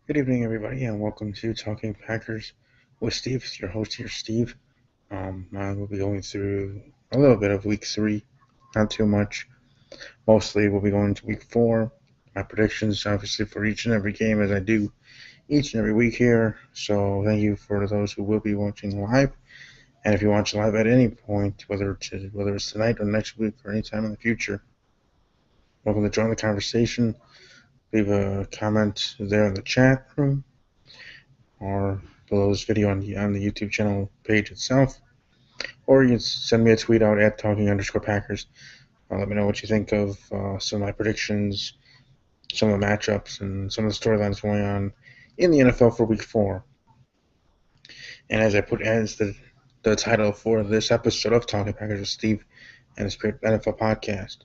Good evening, everybody, and welcome to Talking Packers with Steve. It's your host here, Steve. I will be going through a little bit of week 3, not too much. Mostly, we'll be going to week 4. My predictions, obviously, for each and every game, as I do each and every week here. So, thank you for those who will be watching live. And if you watch live at any point, whether it's tonight or next week or any time in the future, welcome to join the conversation. Leave a comment there in the chat room or below this video on the YouTube channel page itself, or you can send me a tweet out at talking_Packers. Let me know what you think of some of my predictions, some of the matchups, and some of the storylines going on in the NFL for Week 4. And as I put as the title for this episode of Talking Packers with Steve and his great NFL podcast,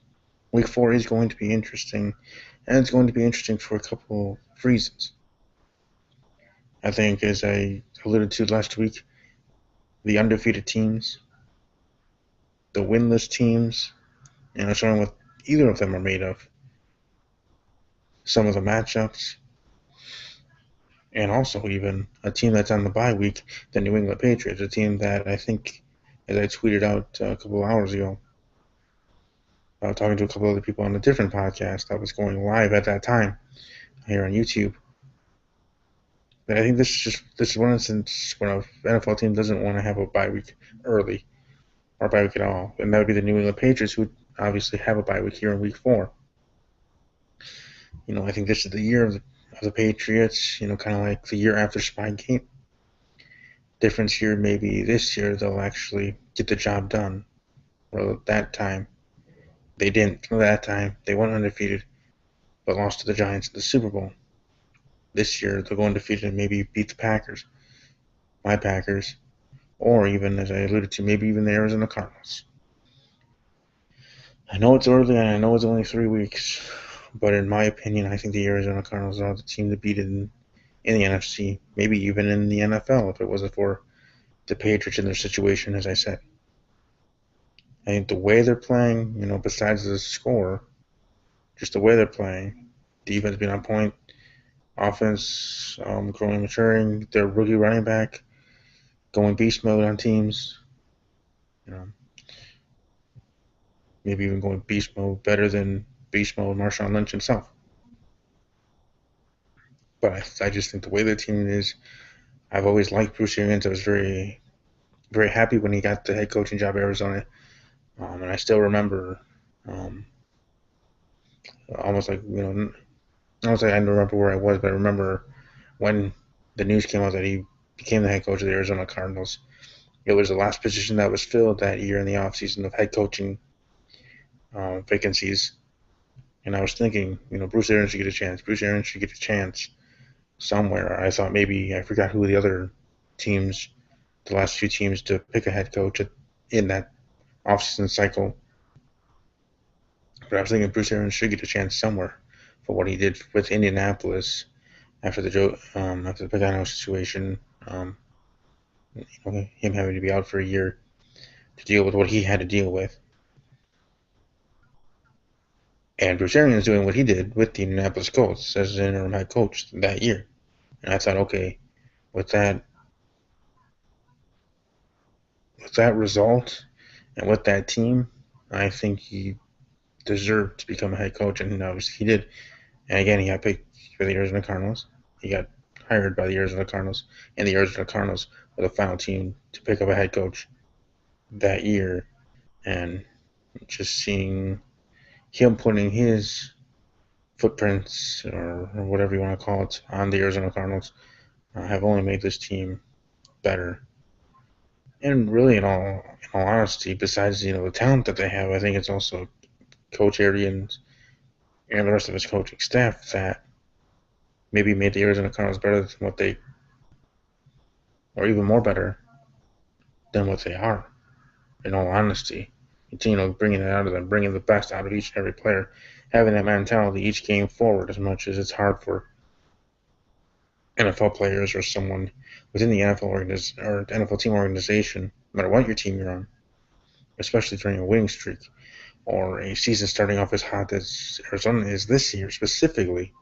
Week 4 is going to be interesting, and it's going to be interesting for a couple of reasons. I think, as I alluded to last week, the undefeated teams, the winless teams, showing what either of them are made of, some of the matchups, and also even a team that's on the bye week, the New England Patriots, a team that I think, as I tweeted out a couple of hours ago, talking to a couple other people on a different podcast that was going live at that time here on YouTube, that I think this is one instance where an NFL team doesn't want to have a bye week early or a bye week at all, and that would be the New England Patriots, who obviously have a bye week here in Week 4. I think this is the year of the Patriots, kind of like the year after Spygate. Difference here, maybe this year they'll actually get the job done. Well, that time they didn't. That time they went undefeated, but lost to the Giants in the Super Bowl. This year they'll go undefeated and maybe beat the Packers, my Packers, or even, as I alluded to, maybe even the Arizona Cardinals. I know it's early and I know it's only 3 weeks, but in my opinion, I think the Arizona Cardinals are the team to beat in the NFC, maybe even in the NFL if it wasn't for the Patriots in their situation, as I said. I think the way they're playing, besides the score, just the way they're playing, defense being on point, offense growing and maturing, their rookie running back going beast mode on teams, maybe even going beast mode better than beast mode Marshawn Lynch himself. But I just think the way the team is, I've always liked Bruce Arians. I was very, very happy when he got the head coaching job at Arizona. And I still remember, almost like, I don't say I don't remember where I was, but I remember when the news came out that he became the head coach of the Arizona Cardinals. It was the last position that was filled that year in the offseason of head coaching vacancies. And I was thinking, Bruce Arians should get a chance. Bruce Arians should get a chance somewhere. I thought maybe, I forgot who the other teams, the last few teams to pick a head coach in that offseason cycle. But I was thinking Bruce Arians should get a chance somewhere for what he did with Indianapolis after the Pagano situation. Him having to be out for a year to deal with what he had to deal with. And Bruce Arians doing what he did with the Indianapolis Colts as an interim head coach that year. And I thought, okay, with that result and with that team, I think he deserved to become a head coach, and obviously he did. And again, he got picked for the Arizona Cardinals. He got hired by the Arizona Cardinals, and the Arizona Cardinals were the final team to pick up a head coach that year. And just seeing him putting his footprints, or whatever you want to call it, on the Arizona Cardinals have only made this team better. And really, in all honesty, besides the talent that they have, I think it's also Coach Arians and the rest of his coaching staff that maybe made the Arizona Cardinals better than what they, or even more better than what they are. In all honesty, bringing it out of them, bringing the best out of each and every player, having that mentality each game forward. As much as it's hard for NFL players or someone within the NFL team organization, no matter what your team you're on, especially during a winning streak or a season starting off as hot as Arizona is this year specifically,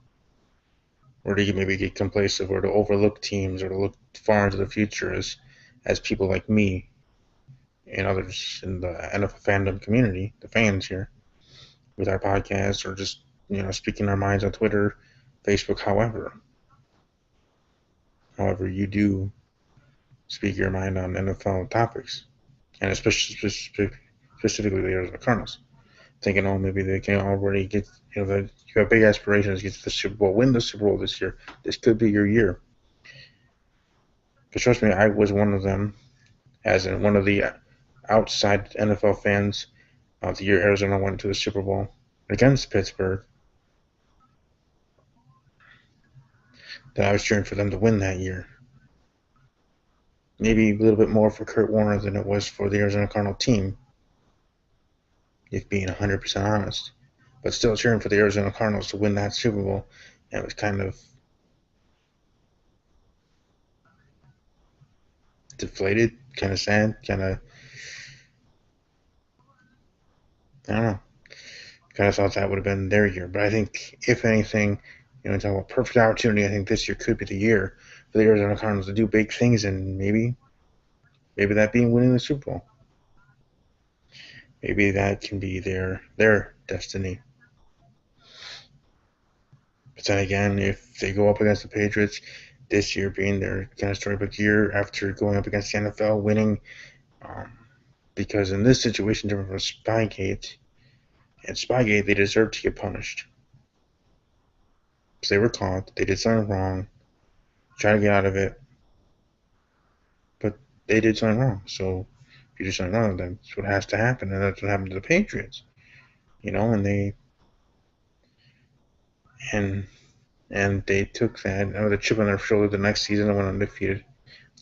or to maybe get complacent, or to overlook teams, or to look far into the future as people like me and others in the NFL fandom community, the fans here, with our podcast, or just speaking our minds on Twitter, Facebook, however you do speak your mind on NFL topics, and especially specifically the Arizona Cardinals. Thinking, oh, maybe they can already get, you have big aspirations to get to the Super Bowl, win the Super Bowl this year. This could be your year. Because trust me, I was one of them, as in one of the outside NFL fans the year Arizona went to the Super Bowl against Pittsburgh, that I was cheering for them to win that year. Maybe a little bit more for Kurt Warner than it was for the Arizona Cardinal team, if being 100% honest. But still cheering for the Arizona Cardinals to win that Super Bowl. And it was kind of deflated, kind of sad, kind of, I don't know. Kind of thought that would have been their year. But I think, if anything, talking about perfect opportunity, I think this year could be the year for the Arizona Cardinals to do big things, and maybe that being winning the Super Bowl. Maybe that can be their destiny. But then again, if they go up against the Patriots, this year being their kind of storybook year after going up against the NFL, winning, because in this situation, there was Spygate, and Spygate, they deserve to get punished. Because they were caught, they did something wrong, trying to get out of it, but they did something wrong. So if you do something wrong, then that's what has to happen, and that's what happened to the Patriots. And they took that with a chip on their shoulder the next season and went undefeated,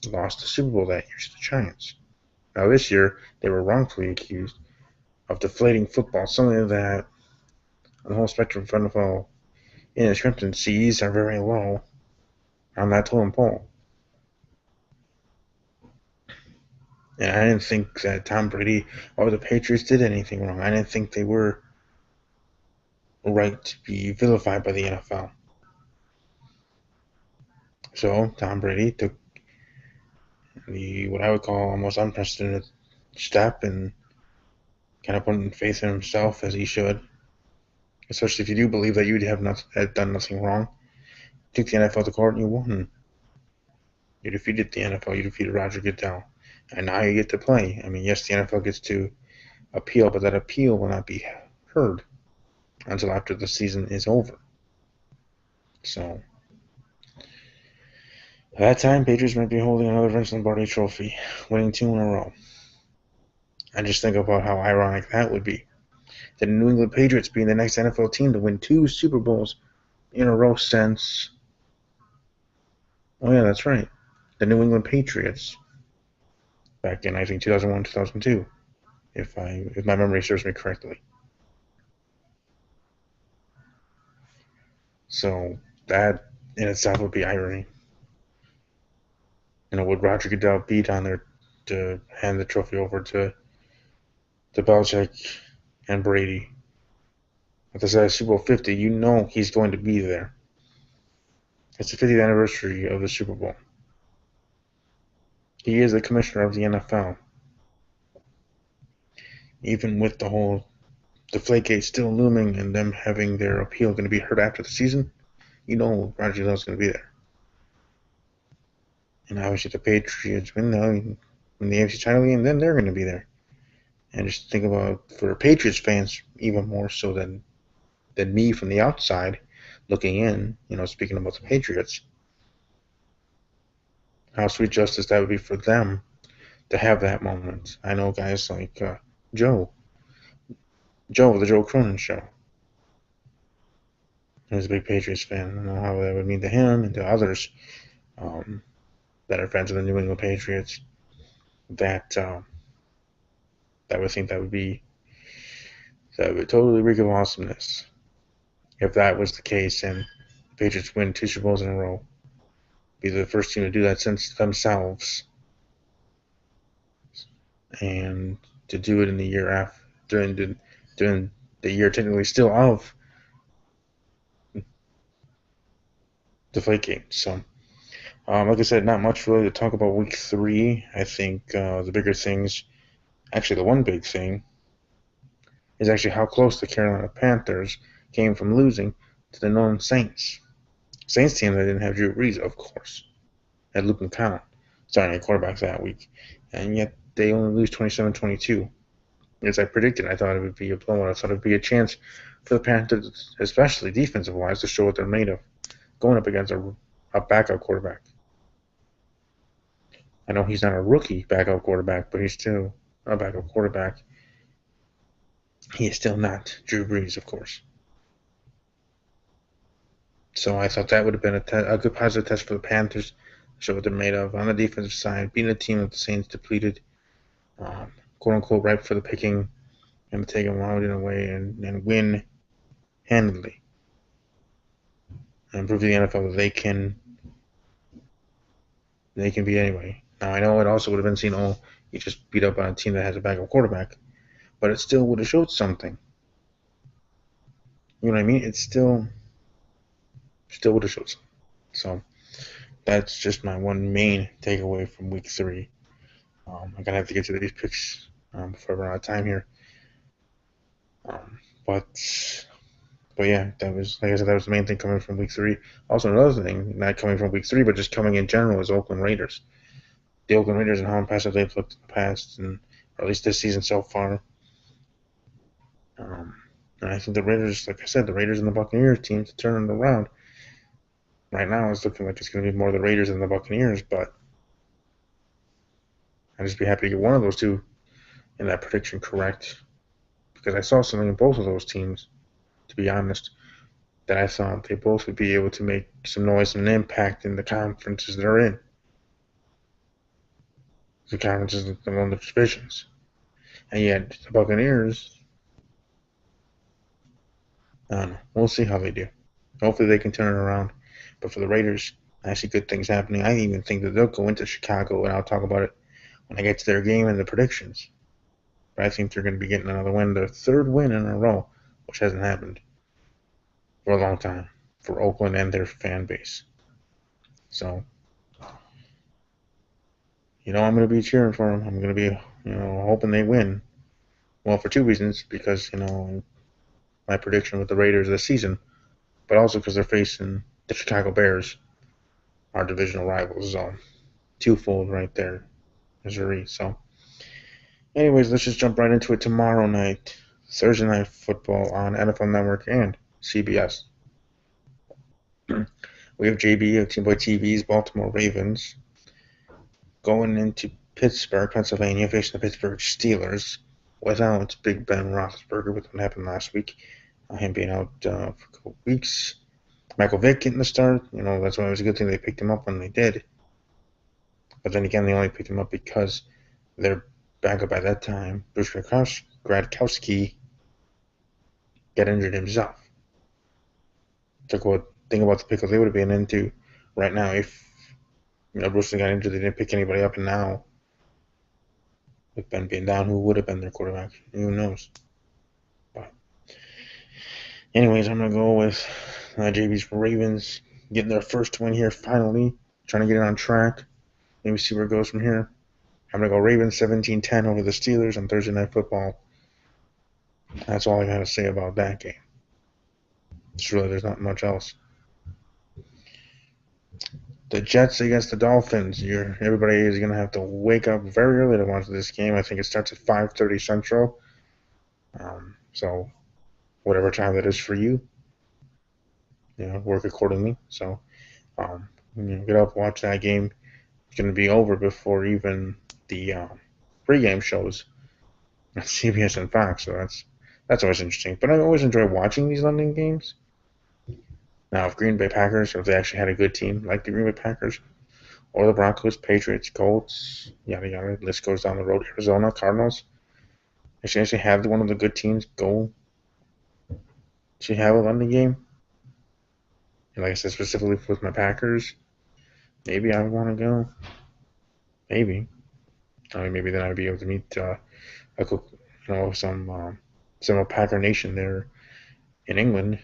lost the Super Bowl that year to the Giants. Now this year, they were wrongfully accused of deflating football, something that on the whole spectrum of NFL inexpensives are very low on that totem pole. And I didn't think that Tom Brady or the Patriots did anything wrong. I didn't think they were right to be vilified by the NFL. So Tom Brady took what I would call almost unprecedented step and kind of putting faith in himself, as he should. Especially if you do believe that you had done nothing wrong. You took the NFL to court and you won. You defeated the NFL. You defeated Roger Goodell. And now you get to play. I mean, yes, the NFL gets to appeal, but that appeal will not be heard until after the season is over. So, at that time, Patriots might be holding another Vince Lombardi trophy, winning 2 in a row. I just think about how ironic that would be. The New England Patriots being the next NFL team to win 2 Super Bowls in a row since... Oh, yeah, that's right. The New England Patriots. Back in, I think, 2001, 2002. If my memory serves me correctly. So that in itself would be irony. Would Roger Goodell be down there to hand the trophy over to Belichick and Brady? At the Super Bowl 50, he's going to be there. It's the 50th anniversary of the Super Bowl. He is the commissioner of the NFL. Even with the whole Deflategate still looming and them having their appeal going to be heard after the season, Roger Goodell's going to be there. And obviously the Patriots win the AFC title game, then they're going to be there. And just think about, for Patriots fans, even more so than me from the outside looking in, speaking about the Patriots, how sweet justice that would be for them to have that moment. I know guys like Joe, the Joe Cronin Show. He's a big Patriots fan. I know how that would mean to him and to others that are fans of the New England Patriots. That would think that would totally reek of awesomeness if that was the case, and the Patriots win 2 Super Bowls in a row. Be the first team to do that since themselves, and to do it in the year after, during the year technically still of Deflategate. So, like I said, not much really to talk about week 3. I think the bigger things, actually, the one big thing is actually how close the Carolina Panthers came from losing to the known Saints. Saints team that didn't have Drew Brees, of course, had Luke McCown starting at quarterback that week, and yet they only lose 27-22. As I predicted, I thought it would be a blowout. I thought it would be a chance for the Panthers, especially defensive-wise, to show what they're made of, going up against a backup quarterback. I know he's not a rookie backup quarterback, but he's still a backup quarterback. He is still not Drew Brees, of course. So I thought that would have been a good positive test for the Panthers, show what they're made of on the defensive side, being a team that the Saints depleted, quote unquote, ripe for the picking, and to take them out in a way and win handedly, and prove to the NFL that they can beat anybody. Now I know it also would have been seen, oh, you just beat up on a team that has a backup quarterback, but it still would have showed something. You know what I mean? It still would have showed something. So that's just my one main takeaway from week 3. I'm gonna have to get to these picks before I run out of time here. But yeah, that was, like I said, that was the main thing coming from week 3. Also, another thing, not coming from week 3, but just coming in general, is Oakland Raiders. The Oakland Raiders and how impressive they've looked in the past, or at least this season so far. And I think the Raiders, like I said, the Raiders and the Buccaneers teams turning it around. Right now, it's looking like it's going to be more the Raiders than the Buccaneers, but I'd just be happy to get one of those two in that prediction correct, because I saw something in both of those teams, to be honest, that I thought they both would be able to make some noise and an impact in the conferences they're in. The conferences among the divisions. And yet, the Buccaneers, I don't know. We'll see how they do. Hopefully they can turn it around. But for the Raiders, I see good things happening. I even think that they'll go into Chicago, and I'll talk about it when I get to their game and the predictions. But I think they're going to be getting another win, their third win in a row, which hasn't happened for a long time for Oakland and their fan base. So, I'm going to be cheering for them. I'm going to be, hoping they win. Well, for two reasons. Because, my prediction with the Raiders this season, but also because they're facing the Chicago Bears, our divisional rivals. So, twofold right there, Missouri. So, anyways, let's just jump right into it. Tomorrow night, Thursday Night Football on NFL Network and CBS. We have JB of Team Boy TV's Baltimore Ravens going into Pittsburgh, Pennsylvania, facing the Pittsburgh Steelers without Big Ben Roethlisberger, with what happened last week, him being out for a couple weeks. Michael Vick getting the start. That's why it was a good thing they picked him up when they did. But then again, they only picked him up because their backup at that time, Bruce Gradkowski, got injured himself. Think about the pickle they would have been into right now if Bruce got injured. They didn't pick anybody up, and now with Ben being down, who would have been their quarterback? Who knows? But anyways, I'm gonna go with JB's Ravens getting their first win here finally, trying to get it on track. Maybe see where it goes from here. I'm gonna go Ravens 17-10 over the Steelers on Thursday Night Football. That's all I gotta say about that game. There's not much else. The Jets against the Dolphins. Everybody is going to have to wake up very early to watch this game. I think it starts at 5:30 Central. So whatever time that is for you, work accordingly. So get up, watch that game. It's going to be over before even the pregame shows on CBS and Fox. So that's always interesting. But I always enjoy watching these London games. Now, if Green Bay Packers, or if they actually had a good team like the Green Bay Packers, or the Broncos, Patriots, Colts, yada yada, list goes down the road, Arizona, Cardinals, if they actually have one of the good teams go to have a London game, and like I said, specifically with my Packers, maybe I would want to go. Maybe. Maybe then I'd be able to meet some Packer Nation there in England.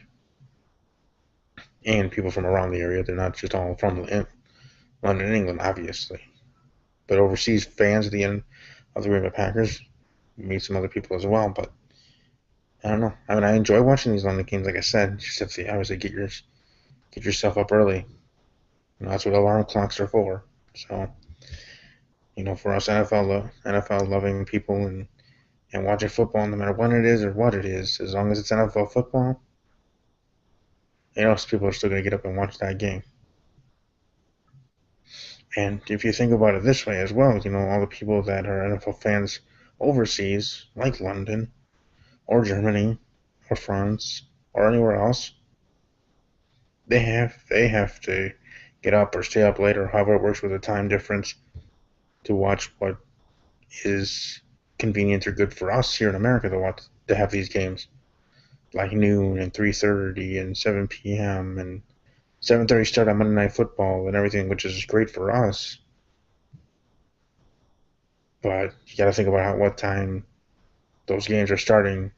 and people from around the area. They're not just all from London, England, obviously, but overseas fans of the Green Bay Packers meet some other people as well. But I don't know. I mean, I enjoy watching these London games. Like I said, just have to obviously get yourself up early. That's what alarm clocks are for. So, for us NFL loving people and watching football, no matter when it is or what it is, as long as it's NFL football, people are still going to get up and watch that game. And if you think about it this way as well, all the people that are NFL fans overseas, like London or Germany or France or anywhere else, they have to get up or stay up later, however it works with the time difference, to watch what is convenient or good for us here in America to have these games, like noon and 3:30 and 7 p.m. and 7:30 start on Monday Night Football and everything, which is great for us. But you got to think about what time those games are starting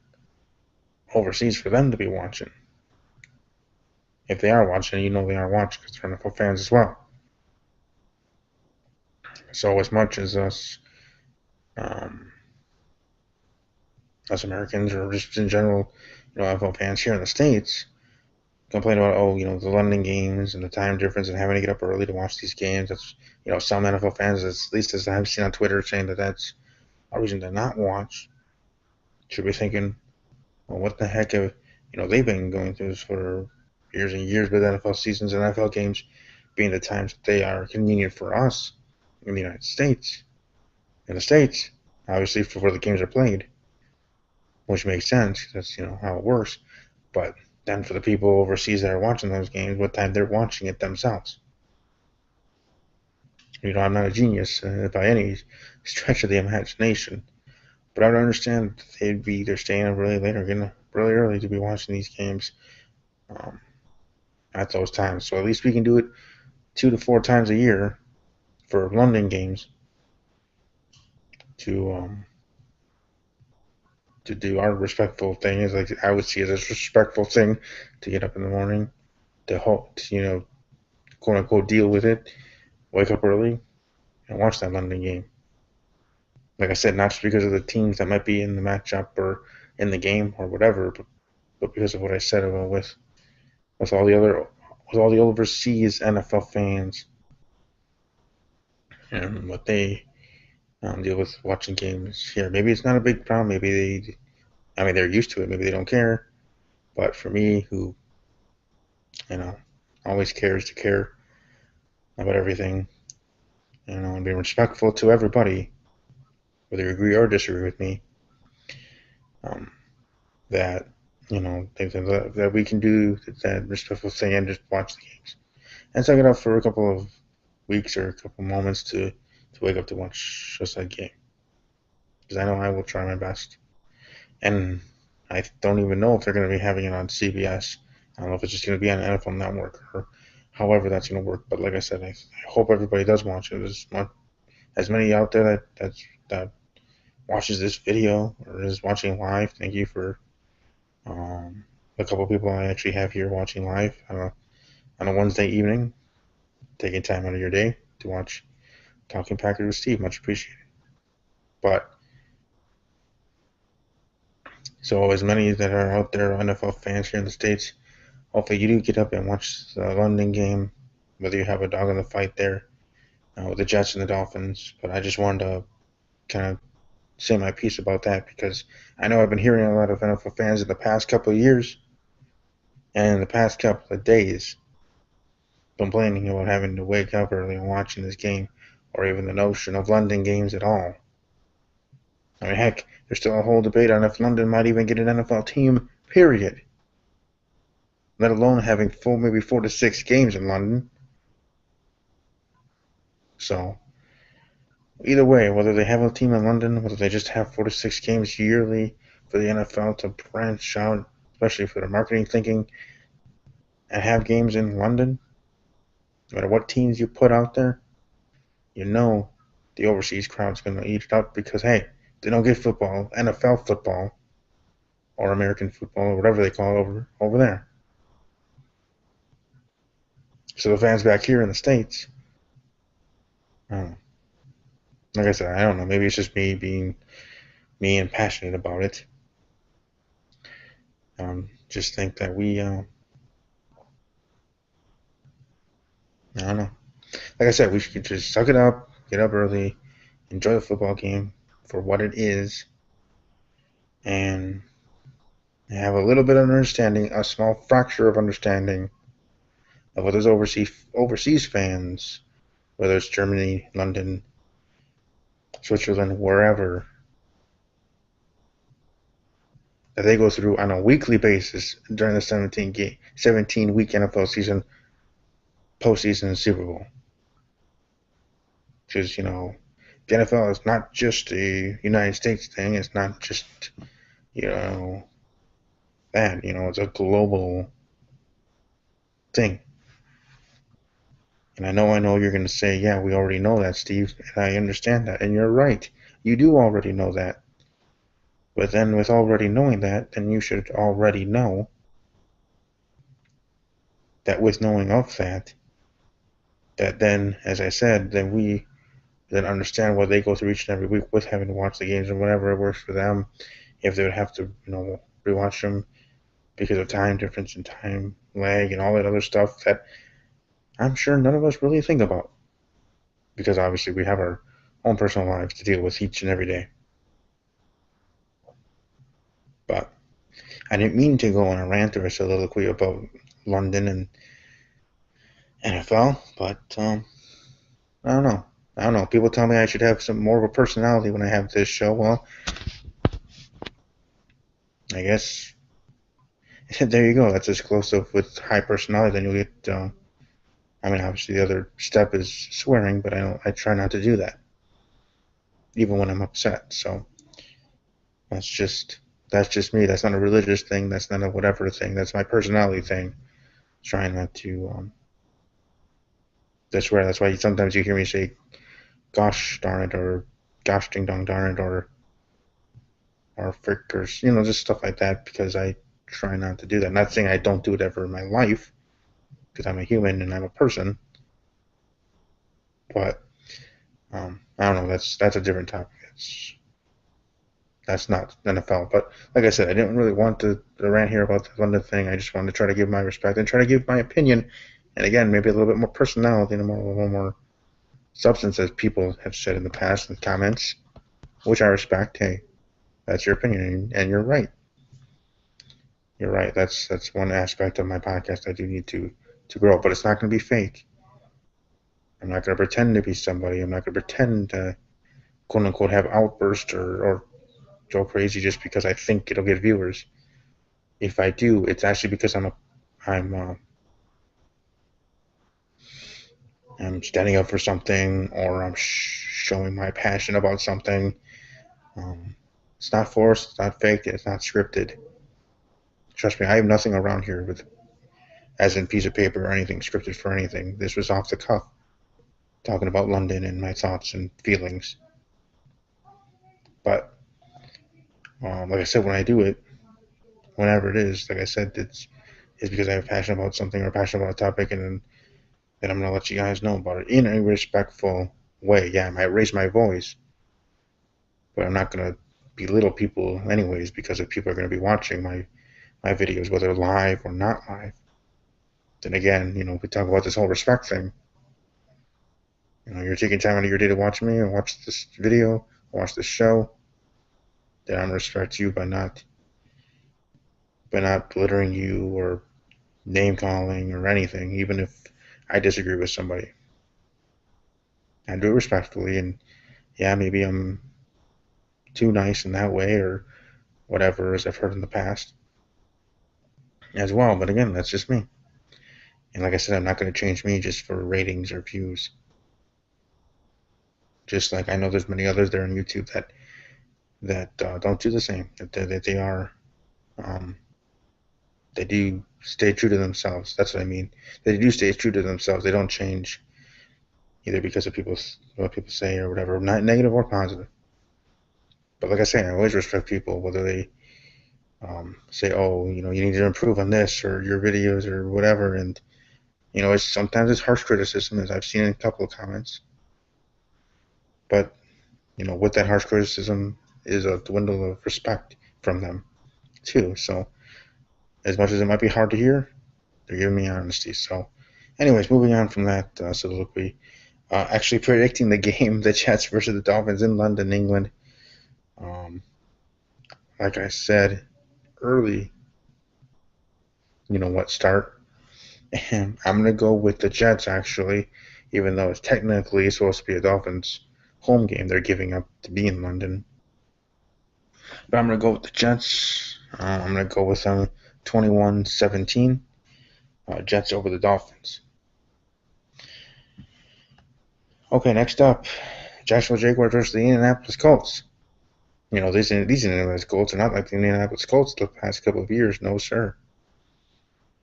overseas for them to be watching. If they are watching, they are watching because they're NFL fans as well. So as much as us Americans or just in general, NFL fans here in the States complain about, the London games and the time difference and having to get up early to watch these games. That's, some NFL fans, at least as I've seen on Twitter, saying that that's a reason to not watch. Should be thinking, well, what the heck have, they've been going through this for years and years with NFL seasons and NFL games being the times that they are convenient for us in the United States. In the States, obviously, for where the games are played, which makes sense. That's, how it works. But then for the people overseas that are watching those games, what time they're watching it themselves. I'm not a genius by any stretch of the imagination, but I would understand they'd be either staying up really late or getting up really early to be watching these games at those times. So at least we can do it 2 to 4 times a year for London games to do our respectful thing. Is like I would see it as a respectful thing to get up in the morning to hope to, quote unquote, deal with it, wake up early, and watch that London game. Like I said, not just because of the teams that might be in the matchup or in the game or whatever, but because of what I said about with all the overseas NFL fans and what they deal with watching games here. Maybe it's not a big problem. Maybe they're used to it. Maybe they don't care. But for me, who always cares to care about everything, and being respectful to everybody, whether you agree or disagree with me, that that we can do that respectful thing and just watch the games and suck it up for a couple of weeks or a couple moments to wake up to watch just that game, because I know I will try my best. And I don't even know if they're going to be having it on CBS. I don't know if it's just going to be on NFL Network or however that's going to work. But like I said, I hope everybody does watch it. As many out there that watches this video or is watching live, thank you for a couple people I actually have here watching live on a Wednesday evening, taking time out of your day to watch Talking Packers with Steve. Much appreciated. But so as many that are out there, NFL fans here in the States, hopefully you do get up and watch the London game, whether you have a dog in the fight there with the Jets and the Dolphins. But I just wanted to kind of say my piece about that, because I know I've been hearing a lot of NFL fans in the past couple of years and in the past couple of days complaining about having to wake up early and watching this game, or even the notion of London games at all. I mean, heck, there's still a whole debate on if London might even get an NFL team, period. Let alone having maybe 4 to 6 games in London. So, either way, whether they have a team in London, whether they just have 4 to 6 games yearly for the NFL to branch out, especially for their marketing thinking, and have games in London, no matter what teams you put out there, the overseas crowd's going to eat it up, because, hey, they don't get football, NFL football, or American football, or whatever they call it over there. So the fans back here in the States, I don't know. Like I said, I don't know. Maybe it's just me being me and passionate about it. Just think that I don't know. Like I said, we should just suck it up, get up early, enjoy the football game for what it is, and have a little bit of understanding, a small fracture of understanding of what those overseas fans, whether it's Germany, London, Switzerland, wherever, that they go through on a weekly basis during the 17-week NFL season, postseason, and Super Bowl. Because, the NFL is not just a United States thing. It's not just, that. It's a global thing. And I know you're going to say, yeah, we already know that, Steve. And I understand that. And you're right. You do already know that. But then with already knowing that, then you should already know that with knowing of that then, as I said, then we then understand what they go through each and every week with having to watch the games and whatever it works for them. If they would have to, rewatch them because of time difference and time lag and all that other stuff that I'm sure none of us really think about. Because obviously we have our own personal lives to deal with each and every day. But I didn't mean to go on a rant or a soliloquy about London and NFL, but I don't know. People tell me I should have some more of a personality when I have this show. Well, I guess there you go. That's as close to with high personality then you'll get. Obviously the other step is swearing, but I try not to do that, even when I'm upset. So that's just me. That's not a religious thing. That's not a whatever thing. That's my personality thing. Trying not to. That's where. That's why sometimes you hear me say, "Gosh darn it," or "Gosh ding dong darn it," or frick, or just stuff like that, because I try not to do that. Not saying I don't do it ever in my life, because I'm a human and I'm a person. But I don't know. That's a different topic. That's not NFL. But like I said, I didn't really want to rant here about the London thing. I just wanted to try to give my respect and try to give my opinion. And again, maybe a little bit more personality and a little more substance, as people have said in the past in comments, which I respect. Hey, that's your opinion, and you're right. You're right. That's one aspect of my podcast I do need to grow, but it's not going to be fake. I'm not going to pretend to be somebody. I'm not going to pretend to, quote unquote, have outbursts or go crazy just because I think it'll get viewers. If I do, it's actually because I'm standing up for something, or I'm showing my passion about something. It's not forced. It's not fake. It's not scripted. Trust me, I have nothing around here with, as in piece of paper or anything scripted for anything. This was off the cuff, talking about London and my thoughts and feelings. But like I said, when I do it, whenever it is, like I said, it's because I have passion about something or passion about a topic, and then I'm gonna let you guys know about it in a respectful way. Yeah, I might raise my voice, but I'm not gonna belittle people anyways, because if people are gonna be watching my videos, whether live or not live, then again, we talk about this whole respect thing. You're taking time out of your day to watch me and watch this video, watch this show, then I'm gonna respect you by not belittling you or name calling or anything, even if I disagree with somebody. I do it respectfully, and yeah, maybe I'm too nice in that way or whatever, as I've heard in the past as well. But again, that's just me. And like I said, I'm not going to change me just for ratings or views. Just like I know there's many others there on YouTube that don't do the same. That they are, they do stay true to themselves. That's what I mean. They do stay true to themselves. They don't change either because of what people say or whatever, not negative or positive. But like I say, I always respect people, whether they say, "Oh, you need to improve on this or your videos or whatever," and Sometimes it's harsh criticism, as I've seen in a couple of comments. But, with that harsh criticism is a dwindle of respect from them, too. So, as much as it might be hard to hear, they're giving me honesty. So, anyways, moving on from that soliloquy, actually predicting the game, the Jets versus the Dolphins in London, England. Like I said early, start. And I'm going to go with the Jets, actually, even though it's technically supposed to be a Dolphins home game they're giving up to be in London. But I'm going to go with the Jets. I'm going to go with them 21-17. Jets over the Dolphins. Okay, next up, Jacksonville Jaguars versus the Indianapolis Colts. These Indianapolis Colts are not like the Indianapolis Colts the past couple of years. No, sir.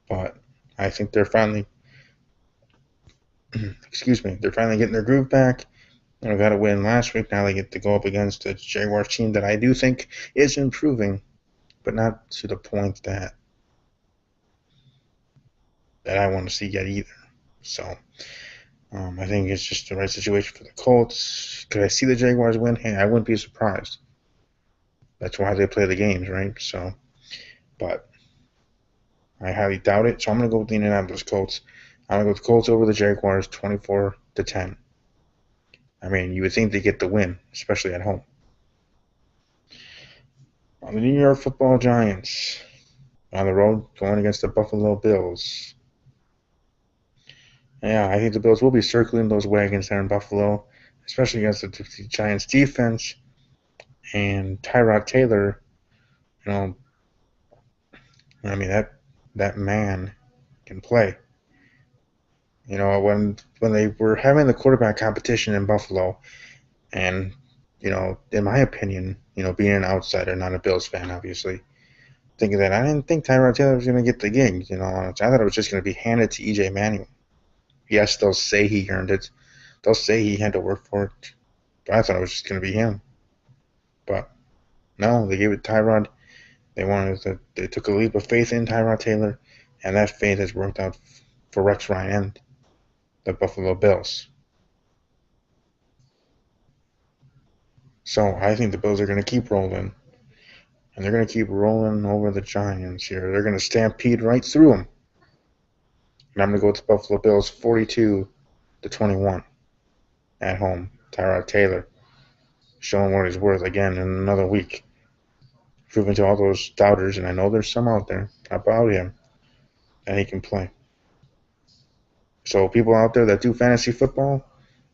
But I think they're finally, they're finally getting their groove back. Got a win last week. Now they get to go up against a Jaguars team that I do think is improving, but not to the point that I want to see yet either. So I think it's just the right situation for the Colts. Could I see the Jaguars win? Hey, I wouldn't be surprised. That's why they play the games, right? So, but I highly doubt it. So I'm going to go with the Indianapolis Colts. I'm going to go with the Colts over the Jaguars 24-10. I mean, you would think they get the win, especially at home. On the New York Football Giants, on the road, going against the Buffalo Bills. Yeah, I think the Bills will be circling those wagons there in Buffalo, especially against the Giants' defense. And Tyrod Taylor, I mean, that man can play. When they were having the quarterback competition in Buffalo, and, in my opinion, being an outsider, not a Bills fan, obviously, thinking that I didn't think Tyrod Taylor was going to get the gig. I thought it was just going to be handed to E.J. Manuel. Yes, they'll say he earned it. They'll say he had to work for it. But I thought it was just going to be him. But no, they gave it to Tyrod. They took a leap of faith in Tyrod Taylor, and that faith has worked out for Rex Ryan and the Buffalo Bills. So I think the Bills are going to keep rolling. And they're going to keep rolling over the Giants here. They're going to stampede right through them. And I'm going to go with the Buffalo Bills 42-21 at home. Tyrod Taylor showing what he's worth again in another week. Proving to all those doubters, and I know there's some out there about him, that he can play. So people out there that do fantasy football,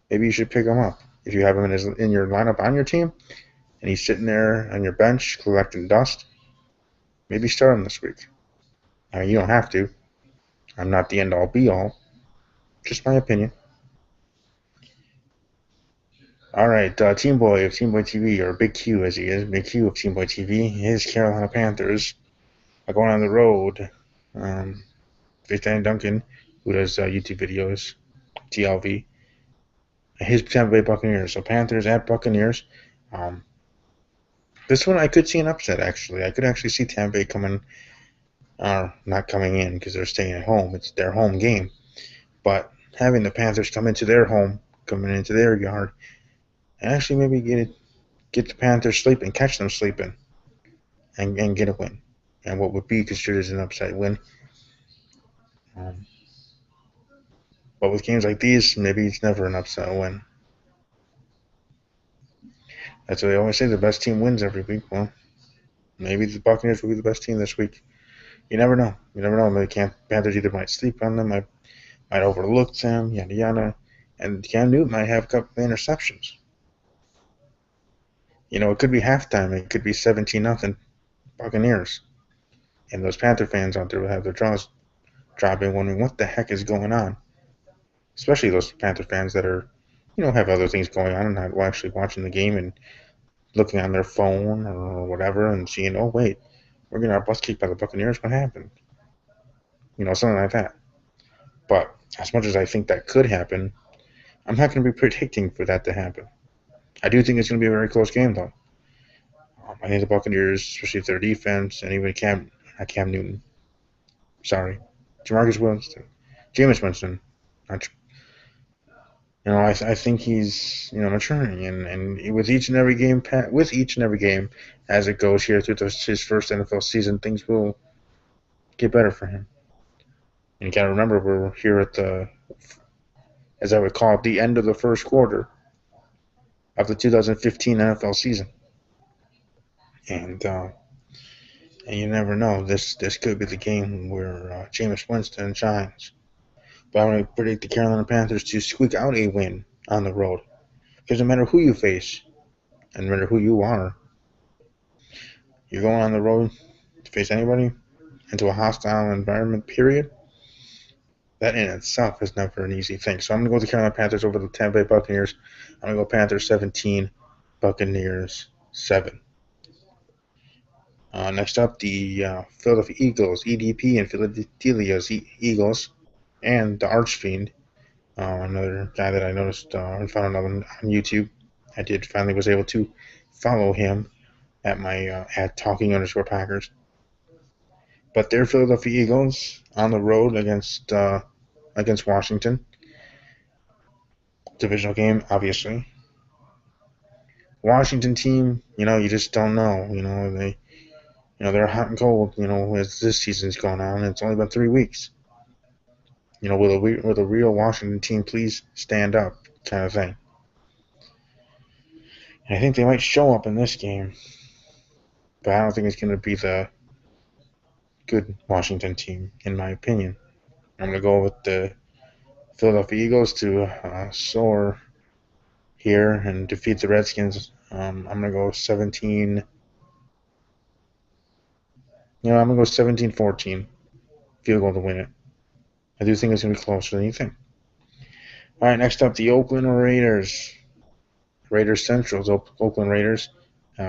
maybe you should pick him up. If you have him in your lineup on your team, and he's sitting there on your bench collecting dust, maybe start him this week. I mean, you don't have to. I'm not the end-all, be-all. Just my opinion. All right, Team Boy of Team Boy TV, or Big Q as he is, Big Q of Team Boy TV, his Carolina Panthers are going on the road. Faith Duncan, who does YouTube videos, TLV, his Tampa Bay Buccaneers. So Panthers at Buccaneers. This one I could see an upset, actually. I could actually see Tampa Bay coming, not coming in because they're staying at home. It's their home game. But having the Panthers come into their home, coming into their yard, and actually maybe get the Panthers sleeping, catch them sleeping, and get a win. And what would be considered as an upset win. But with games like these, maybe it's never an upset win. That's what they always say, the best team wins every week. Well, maybe the Buccaneers will be the best team this week. You never know. Maybe Panthers either might sleep on them, might overlook them, yada yada. And Cam Newton might have a couple of interceptions. It could be halftime. It could be 17-0 Buccaneers. And those Panther fans out there will have their jaws dropping, wondering what the heck is going on. Especially those Panther fans that are, have other things going on and not actually watching the game and looking on their phone or whatever and seeing, oh, wait, we're getting our butts kicked by the Buccaneers. What happened? Something like that. But as much as I think that could happen, I'm not going to be predicting for that to happen. I do think it's going to be a very close game, though. I think the Buccaneers, especially if their defense and even Cam Newton, Jamarcus Winston, Jameis Winston. Not, I think he's maturing, and with each and every game, as it goes here through his first NFL season, things will get better for him. And you got to remember, we're here at as I would call it, the end of the first quarter of the 2015 NFL season, and you never know. This could be the game where Jameis Winston shines. But I'm going to predict the Carolina Panthers to squeak out a win on the road. Because no matter who you face, and no matter who you are, you're going on the road to face anybody into a hostile environment, period. That in itself is never an easy thing. So I'm going to go with the Carolina Panthers over the Tampa Bay Buccaneers. I'm going to go Panthers 17, Buccaneers 7. Next up, the Philadelphia Eagles, EDP, and Philadelphia's Eagles, and the Archfiend, another guy that I noticed and found on YouTube. I finally was able to follow him at my at talking_Packers. But they're Philadelphia Eagles on the road against Washington. Divisional game, obviously. Washington team, you just don't know. They're hot and cold. As this season's going on, it's only been 3 weeks. Will a real Washington team please stand up, kind of thing. And I think they might show up in this game, but I don't think it's going to be the good Washington team, in my opinion. I'm going to go with the Philadelphia Eagles to soar here and defeat the Redskins. I'm going to go 17. I'm going to go 17-14. Field goal to win it. I do think it's going to be closer than you think. All right, next up, the Oakland Raiders. Raiders Central's Oakland Raiders.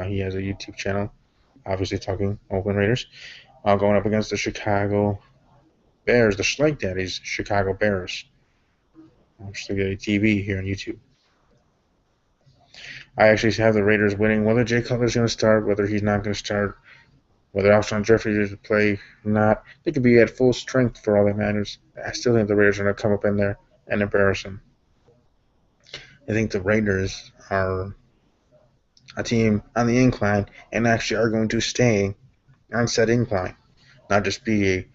He has a YouTube channel, obviously talking Oakland Raiders. Going up against the Chicago Bears, the Schleich Daddies, Chicago Bears. I'm just looking at TV here on YouTube. I actually have the Raiders winning. Whether Jay Cutler's going to start, whether he's not going to start, whether Alshon Jeffrey is to play or not, they could be at full strength for all that matters. I still think the Raiders are going to come up in there and embarrass them. I think the Raiders are a team on the incline and actually are going to stay on said incline. Not just be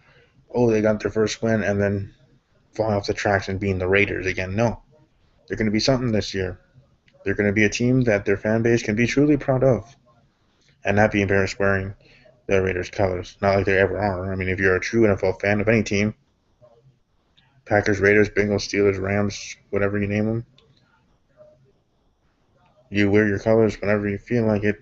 they got their first win and then falling off the tracks and being the Raiders again. No. They're going to be something this year. They're going to be a team that their fan base can be truly proud of and not be embarrassed wearing the Raiders colors. Not like they ever are. I mean, if you're a true NFL fan of any team, Packers, Raiders, Bengals, Steelers, Rams, whatever you name them, you wear your colors whenever you feel like it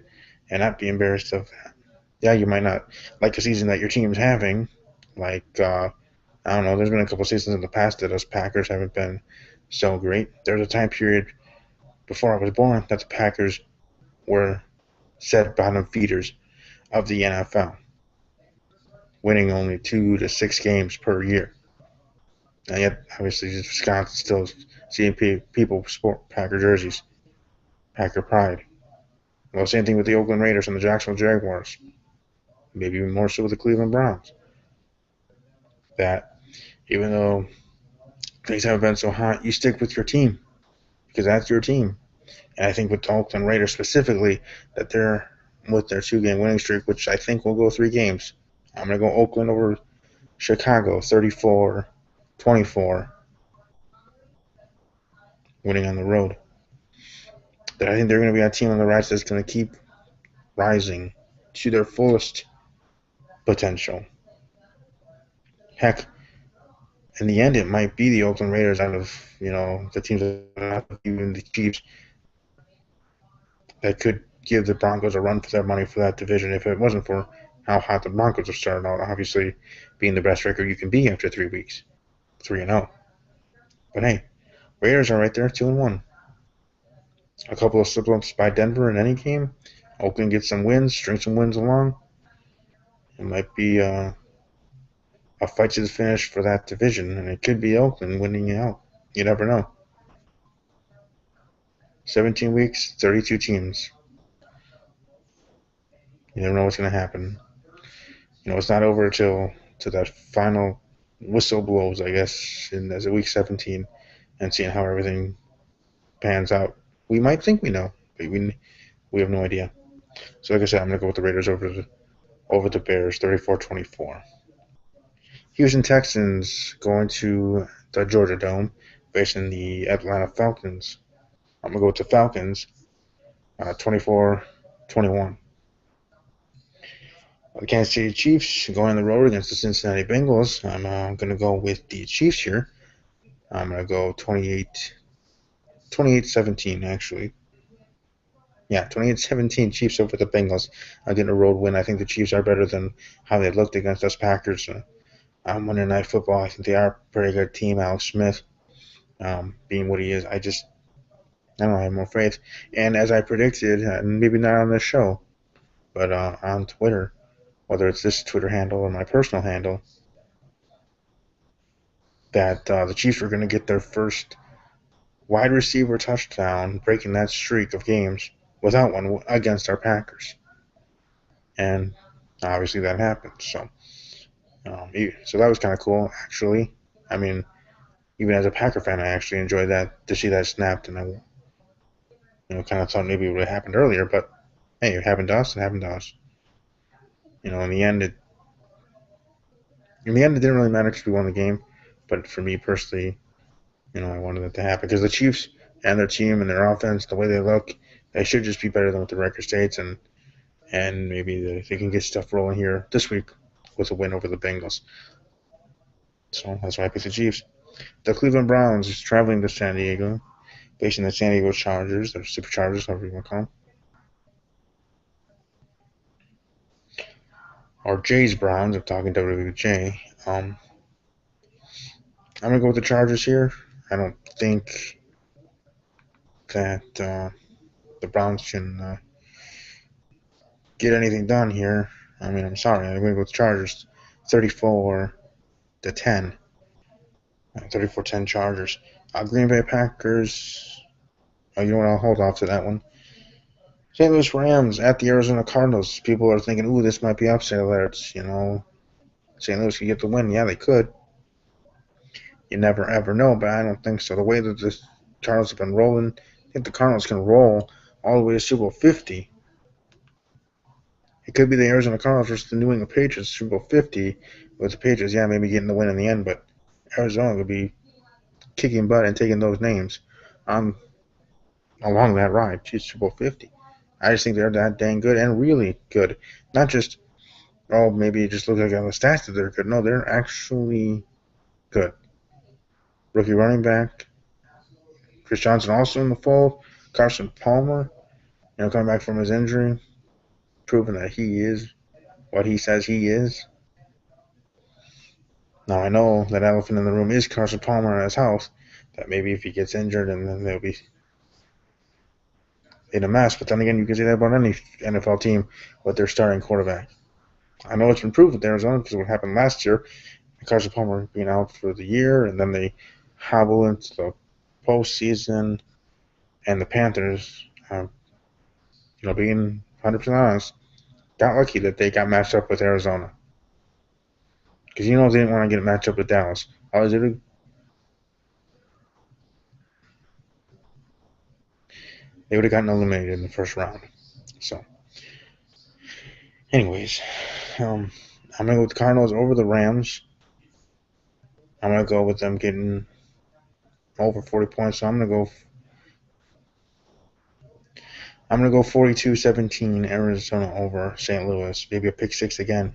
and not be embarrassed of that. Yeah, you might not like the season that your team's having. Like, I don't know, there's been a couple seasons in the past that us Packers haven't been so great. There was a time period before I was born that the Packers were set bottom feeders of the NFL, winning only 2 to 6 games per year. And yet, obviously, Wisconsin still seeing people sport Packer jerseys, Packer pride. Well, same thing with the Oakland Raiders and the Jacksonville Jaguars. Maybe even more so with the Cleveland Browns. That even though things haven't been so hot, you stick with your team because that's your team. And I think with the Oakland Raiders specifically, that they're with their 2-game winning streak, which I think will go 3 games. I'm going to go Oakland over Chicago, 34-24, winning on the road. That I think they're going to be a team on the rise that's going to keep rising to their fullest potential. Heck, in the end, it might be the Oakland Raiders out of the teams that are not even the Chiefs that could give the Broncos a run for their money for that division if it wasn't for how hot the Broncos have started out. Obviously, being the best record you can be after 3 weeks, 3-0. But hey, Raiders are right there, 2-1. A couple of slip-ups by Denver in any game. Oakland gets some wins, string some wins along. It might be a fight to the finish for that division, and it could be Oakland winning it out. You never know. 17 weeks, 32 teams. You never know what's going to happen. It's not over to that final whistle blows, I guess, as a week 17 and seeing how everything pans out. We might think we know, but we have no idea. So like I said, I'm gonna go with the Raiders over the Bears, 34-24. Houston Texans going to the Georgia Dome, facing the Atlanta Falcons. I'm gonna go with the Falcons, 24-21. The Kansas City Chiefs going on the road against the Cincinnati Bengals. I'm gonna go with the Chiefs here. I'm gonna go 28-17 actually. Yeah, 28-17 Chiefs over the Bengals. I'm getting a road win. I think the Chiefs are better than how they looked against us Packers. Monday Night Football, I think they are a pretty good team. Alex Smith, being what he is, I don't know, I have more faith. And as I predicted, maybe not on this show, but on Twitter, whether it's this Twitter handle or my personal handle, that the Chiefs were going to get their first wide receiver touchdown, breaking that streak of games without one against our Packers. And obviously that happened. So that was kind of cool, actually. I mean, even as a Packer fan, I actually enjoyed that to see that snapped, and I kind of thought maybe it would have happened earlier, but hey, it happened to us. It happened to us. In the end, it didn't really matter because we won the game. But for me personally, I wanted it to happen because the Chiefs and their team and their offense, the way they look, they should just be better than what the record states, and maybe they can get stuff rolling here this week with a win over the Bengals. So that's why I picked the Chiefs. The Cleveland Browns is traveling to San Diego, facing the San Diego Chargers, or Superchargers, however you want to call them. Or Jay's Browns, I'm talking WWJ. I'm going to go with the Chargers here. I don't think that the Browns can get anything done here. I mean, I'm sorry. I'm going to go with the Chargers. 34-10. 34-10 Chargers. Green Bay Packers. Oh, you know what? I'll hold off to that one. St. Louis Rams at the Arizona Cardinals. People are thinking, ooh, this might be upset alerts. St. Louis could get the win. Yeah, they could. You never ever know, but I don't think so. The way that the Cardinals have been rolling, I think the Cardinals can roll all the way to Super Bowl 50. It could be the Arizona Cardinals versus the New England Patriots, Super Bowl 50, with the Patriots, yeah, maybe getting the win in the end, but Arizona could be kicking butt and taking those names along that ride to Super Bowl 50. I just think they're that dang good and really good. Not just, maybe it just looks like on the stats that they're good. No, they're actually good. Rookie running back, Chris Johnson also in the fold. Carson Palmer, coming back from his injury, proving that he is what he says he is. Now, I know that elephant in the room is Carson Palmer and his health, that maybe if he gets injured and then they'll be in a mess. But then again, you can say that about any NFL team with their starting quarterback. I know it's been proved with Arizona because what happened last year, Carson Palmer being out for the year, and then they hobble into the postseason, and the Panthers, being 100% honest, got lucky that they got matched up with Arizona. Because they didn't want to get matched up with Dallas. All they did, they would have gotten eliminated in the first round. So, anyways, I'm going to go with the Cardinals over the Rams. I'm going to go with them getting over 40 points. So I'm going to go 42-17 Arizona over St. Louis. Maybe a pick six again.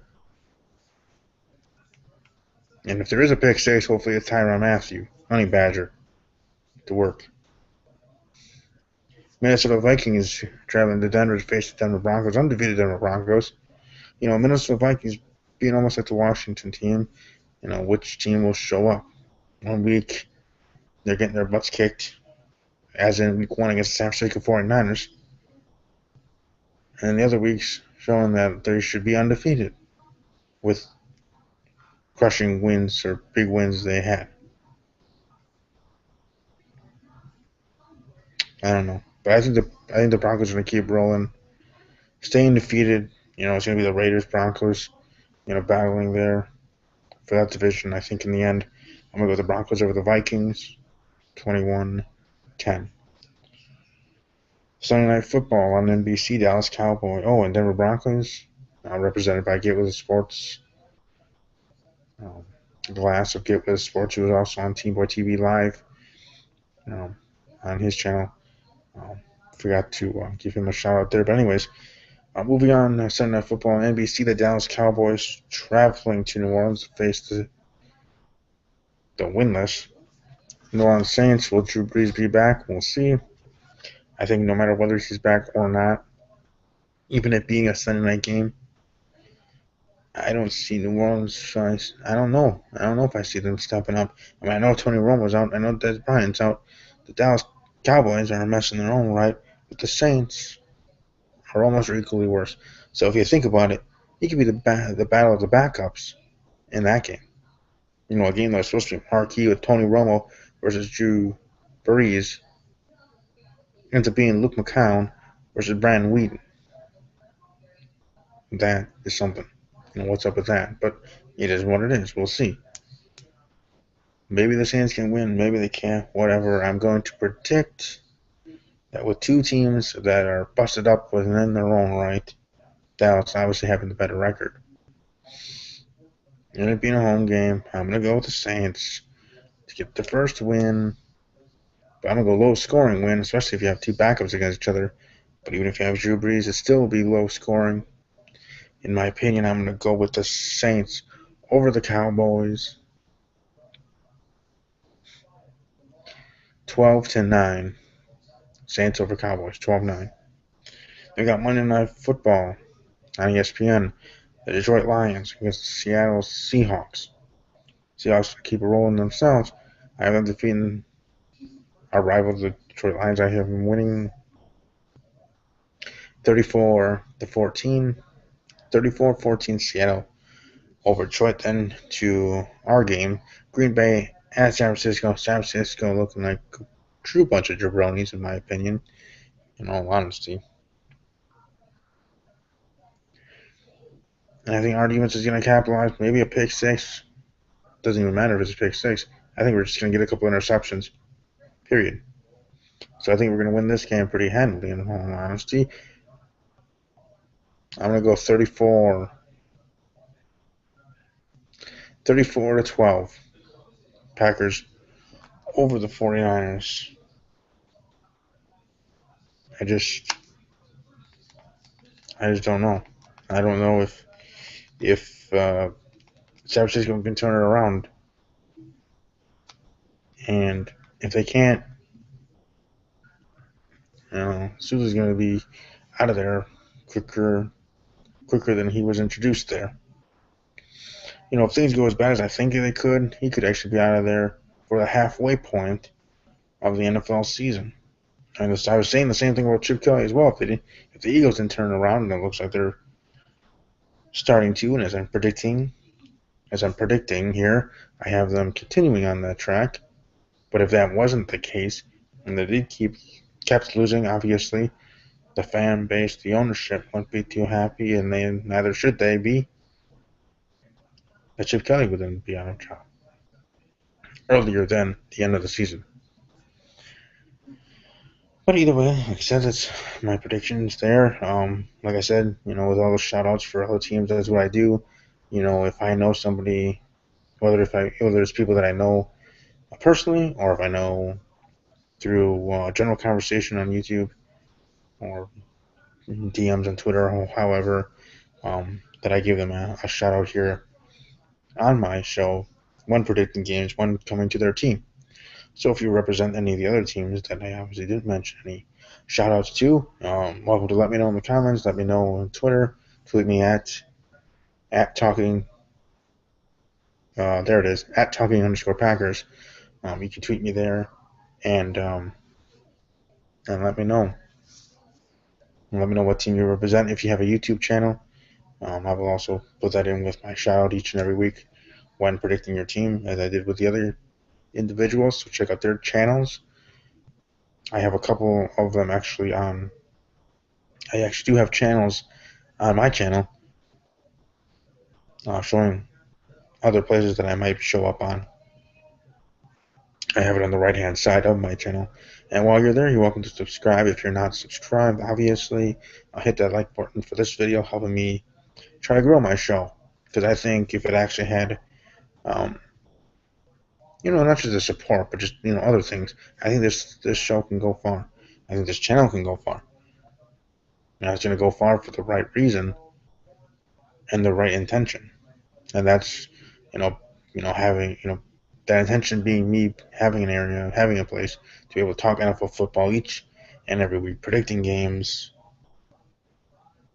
And if there is a pick six, hopefully it's Tyrann Mathieu, Honey Badger, to work. Minnesota Vikings traveling to Denver to face the Denver Broncos. Undefeated Denver Broncos. Minnesota Vikings being almost like the Washington team. Which team will show up? 1 week, they're getting their butts kicked, as in week 1 against the San Francisco 49ers. And the other weeks showing that they should be undefeated with crushing wins or big wins they had. I don't know. But I think the Broncos are going to keep rolling. Staying defeated, it's going to be the Raiders, Broncos, battling there for that division. I think in the end, I'm going to go with the Broncos over the Vikings, 21-10. Sunday Night Football on NBC, Dallas Cowboys. Oh, and Denver Broncos, represented by Get With It Sports. Glass of Get With It Sports, who was also on Team Boy TV Live on his channel. Forgot to give him a shout out there. But anyways, moving on, Sunday Night Football on NBC, the Dallas Cowboys traveling to New Orleans to face the winless New Orleans Saints. Will Drew Brees be back? We'll see. I think no matter whether he's back or not, even it being a Sunday night game, I don't see New Orleans. I don't know. I don't know if I see them stepping up. I mean, I know Tony Romo's out. I know Des Bryant's out. The Dallas Cowboys are a mess in their own right, but the Saints are almost equally worse. So if you think about it, it could be the battle of the backups in that game. You know, a game that was supposed to be marquee with Tony Romo versus Drew Brees ends up being Luke McCown versus Brandon Whedon. That is something. You know, what's up with that? But it is what it is. We'll see. Maybe the Saints can win. Maybe they can't. Whatever. I'm going to predict that with two teams that are busted up within their own right, Dallas obviously having the better record. And it being a home game, I'm going to go with the Saints to get the first win. But I'm going to go low scoring win, especially if you have two backups against each other. But even if you have Drew Brees, it still will be low scoring. In my opinion, I'm going to go with the Saints over the Cowboys. 12-9. Saints over Cowboys, 12-9. We got Monday Night Football on ESPN. The Detroit Lions against the Seattle Seahawks. Seahawks keep it rolling themselves. I have them defeating our rival, the Detroit Lions. I have them winning 34-14. 34-14 Seattle over Detroit. Then to our game, Green Bay at San Francisco. San Francisco looking like a true bunch of jabronis, in my opinion, in all honesty. And I think our defense is going to capitalize. Maybe a pick six. Doesn't even matter if it's a pick six. I think we're just going to get a couple interceptions. Period. So I think we're going to win this game pretty handily, in all honesty. I'm going to go 34-12. Packers over the 49ers. I just don't know. I don't know if San Francisco can turn it around. And if they can't, Sula's going to be out of there quicker than he was introduced there. You know, if things go as bad as I think they could, he could actually be out of there for the halfway point of the NFL season. And I was saying the same thing about Chip Kelly as well. If the Eagles didn't turn around, and it looks like they're starting to, and as I'm predicting here, I have them continuing on that track. But if that wasn't the case, and they kept losing, obviously, the fan base, the ownership wouldn't be too happy, and neither should they be. That Chip Kelly would then be on a job earlier than the end of the season. But either way, like I said, that's my predictions there. Like I said, with all those shout outs for other teams, that's what I do. If I know somebody, whether it's people that I know personally, or if I know through general conversation on YouTube or DMs on Twitter, or however, that I give them a shout out here on my show, one predicting games, one coming to their team. So if you represent any of the other teams that I obviously didn't mention any shout outs to, welcome to let me know in the comments. Let me know on Twitter. Tweet me at talking. There it is, at talking_Packers. You can tweet me there and let me know. Let me know what team you represent. If you have a YouTube channel, I will also put that in with my shout out each and every week when predicting your team, as I did with the other individuals. So check out their channels. I have a couple of them actually on. I actually do have channels on my channel showing other places that I might show up on. I have it on the right hand side of my channel. And while you're there, you're welcome to subscribe. If you're not subscribed, obviously, I'll hit that like button for this video, helping me try to grow my show. Because I think if it actually had, not just the support, but just other things, I think this show can go far. I think this channel can go far. And it's going to go far for the right reason and the right intention. And that's, having, that intention being me having an area, having a place to be able to talk NFL football each and every week, predicting games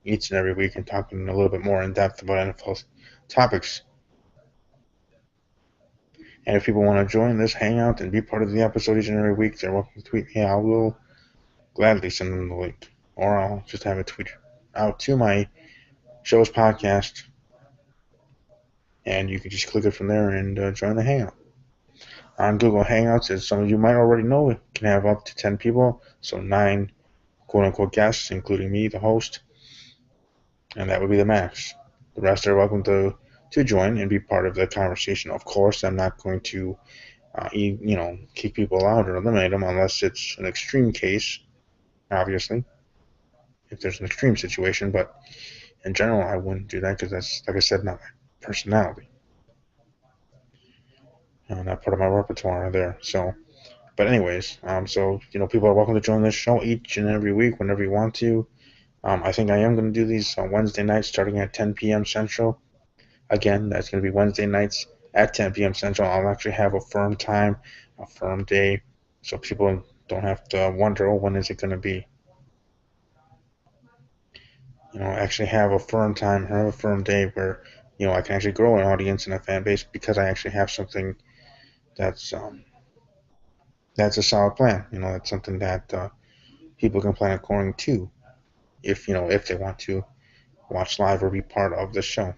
each and every week, and talking a little bit more in depth about NFL topics. And if people want to join this hangout and be part of the episode each and every week, they're welcome to tweet me. I will gladly send them the link, or I'll just have it tweet out to my show's podcast, and you can just click it from there and join the hangout. On Google Hangouts, as some of you might already know, it can have up to 10 people, so 9 quote-unquote guests, including me, the host, and that would be the max. The rest are welcome to join and be part of the conversation. Of course, I'm not going to kick people out or eliminate them unless it's an extreme case, obviously, if there's an extreme situation, but in general, I wouldn't do that because that's, like I said, not my personality. Not part of my repertoire there. So, but anyways, people are welcome to join this show each and every week whenever you want to. I think I am going to do these on Wednesday nights starting at 10 p.m. Central. Again, that's going to be Wednesday nights at 10 p.m. Central. I'll actually have a firm time, a firm day, so people don't have to wonder, oh, when is it going to be? Actually have a firm time, have a firm day where, I can actually grow an audience and a fan base because I actually have something that's a solid plan. That's something that people can plan according to, if they want to watch live or be part of the show.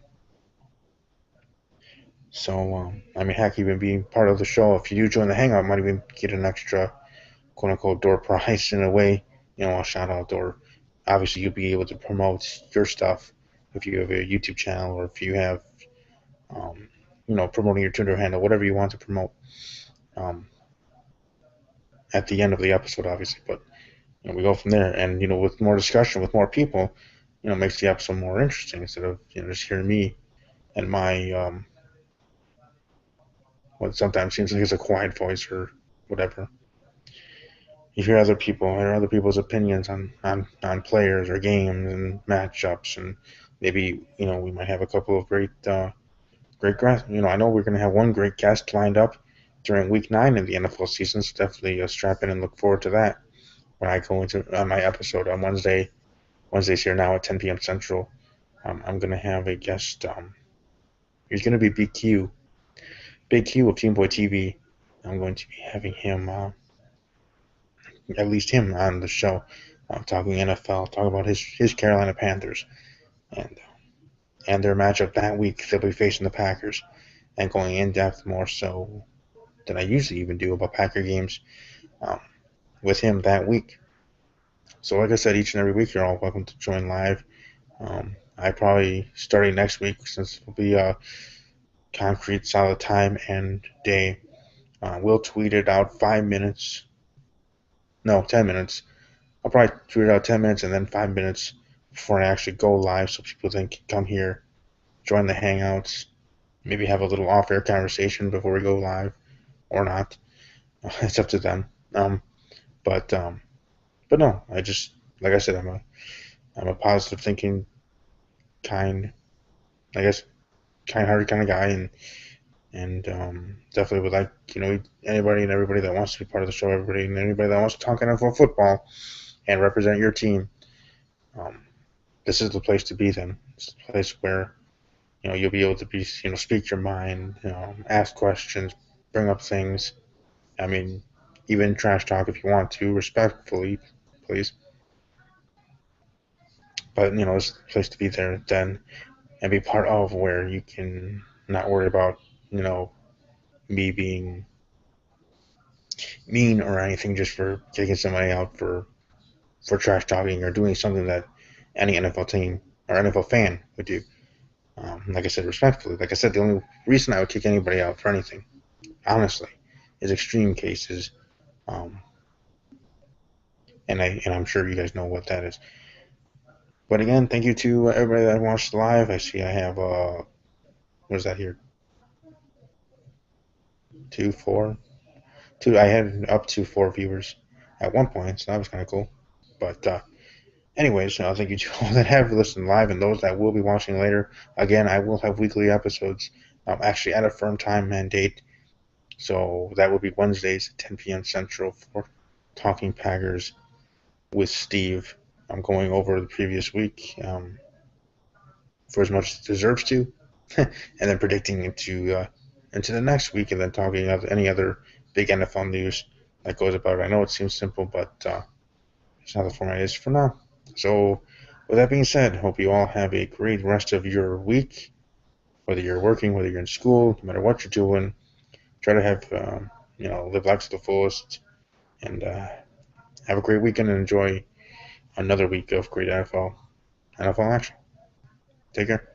So, heck, even being part of the show, if you do join the hangout, might even get an extra quote-unquote door prize in a way, a shout out, or obviously you'll be able to promote your stuff if you have a YouTube channel, or if you have, promoting your Twitter handle, whatever you want to promote at the end of the episode, obviously. But we go from there, and with more discussion, with more people, makes the episode more interesting instead of just hearing me and my what sometimes seems like it's a quiet voice or whatever. You hear other people's opinions on players or games and matchups, and maybe we might have a couple of great guests. I know we're going to have one great guest lined up during Week 9 in the NFL season, so definitely strap in and look forward to that when I go into my episode on Wednesday. Wednesdays here now at 10 p.m. Central. I'm going to have a guest. He's going to be Big Q of Team Boy TV. I'm going to be having him, at least him, on the show, talking NFL, talking about his Carolina Panthers, and their matchup that week. They'll be facing the Packers, and going in depth more so than I usually even do about Packer games with him that week. So, like I said, each and every week you're all welcome to join live. I probably starting next week, since it'll be a concrete solid time and day. We'll tweet it out 5 minutes. No, 10 minutes. I'll probably tweet it out 10 minutes and then 5 minutes before I actually go live, so people then can come here, join the hangouts, maybe have a little off-air conversation before we go live, or not. It's up to them. But no, I just, like I said, I'm a positive thinking, kind-hearted kind of guy, and definitely would like anybody and everybody that wants to be part of the show, everybody and anybody that wants to talk NFL football and represent your team. This is the place to be. Then it's the place where you'll be able to speak your mind, ask questions, bring up things. Even trash talk if you want to, respectfully, please. But it's the place to be there then, and be part of, where you can not worry about me being mean or anything just for taking somebody out for trash talking or doing something that any NFL team or NFL fan would do. Like I said, respectfully. Like I said, the only reason I would kick anybody out for anything, honestly, is extreme cases. Um, and I'm sure you guys know what that is. But again, thank you to everybody that watched live. I see I have what is that here? Two, four, two. I had up to 4 viewers at one point, so that was kind of cool. But anyways, thank you to all that have listened live and those that will be watching later. Again, I will have weekly episodes, actually at a firm time and date. So that will be Wednesdays at 10 p.m. Central for Talking Packers with Steve. I'm going over the previous week for as much as it deserves to, and then predicting into the next week, and then talking about any other big NFL news that goes about it. I know it seems simple, but it's how the format is for now. So, with that being said, hope you all have a great rest of your week. Whether you're working, whether you're in school, no matter what you're doing, try to have live life to the fullest, and have a great weekend and enjoy another week of great NFL action. Take care.